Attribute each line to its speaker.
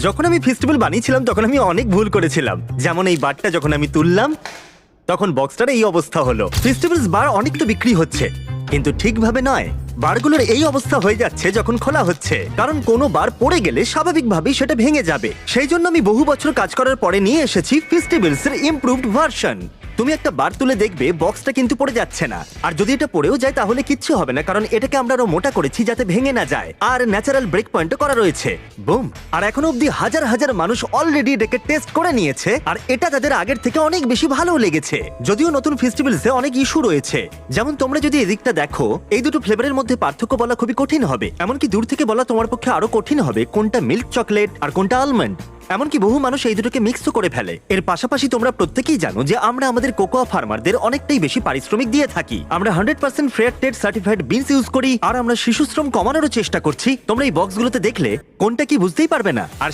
Speaker 1: যখন আমি ফেস্টিভ্যাল বানিয়েছিলাম তখন আমি অনেক ভুল করেছিলাম, যেমন এই বারটা যখন আমি তুললাম তখন বক্সটার এই অবস্থা হলো। ফেস্টিভ্যালস বার অনেক তো বিক্রি হচ্ছে, কিন্তু ঠিকভাবে নয়। বারগুলোর এই অবস্থা হয়ে যাচ্ছে যখন খোলা হচ্ছে, কারণ কোনো বার পড়ে গেলে স্বাভাবিকভাবেই সেটা ভেঙে যাবে। সেই জন্য আমি বহু বছর কাজ করার পরে নিয়ে এসেছি ফেস্টিভ্যালস এর ইমপ্রুভড ভার্সন। তুমি একটা বার তুলে দেখবে বক্সটা কিন্তু পড়ে যাচ্ছে না, আর যদি এটা পড়েও যায় তাহলে কিচ্ছু হবে না, কারণ এটাকে আমরা আরো মোটা করেছি যাতে ভেঙে না যায়, আর ন্যাচারাল ব্রেক পয়েন্টও করা রয়েছে। বুম! আর এখনো অব্দি হাজার হাজার মানুষ অলরেডি এটাকে টেস্ট করে নিয়েছে, আর এটা তাদের আগের থেকে অনেক বেশি ভালো লেগেছে। যদিও নতুন ফেস্টিভ্যালসে অনেক ইস্যু রয়েছে, যেমন তোমরা যদি এদিকটা দেখো, এই দুটো ফ্লেভারের মধ্যে পার্থক্য বলা খুবই কঠিন হবে, এমনকি দূর থেকে বলা তোমার পক্ষে আরো কঠিন হবে কোনটা মিল্ক চকলেট আর কোনটা আলমন্ড। এমনকি বহু মানুষ এই দুটোকে মিক্সও করে ফেলে। এর পাশাপাশি তোমরা প্রত্যেকেই জানো যে আমরা আমাদের কোকোয়া ফার্মারদের অনেকটাই বেশি পারিশ্রমিক দিয়ে থাকি। আমরা 100% fair trade certified beans use করি, আর আমরা শিশু শ্রম কমানোরও চেষ্টা করছি। তোমরা এই বক্সগুলোতে দেখলে কোনটা কি বুঝতেই পারবে না। আর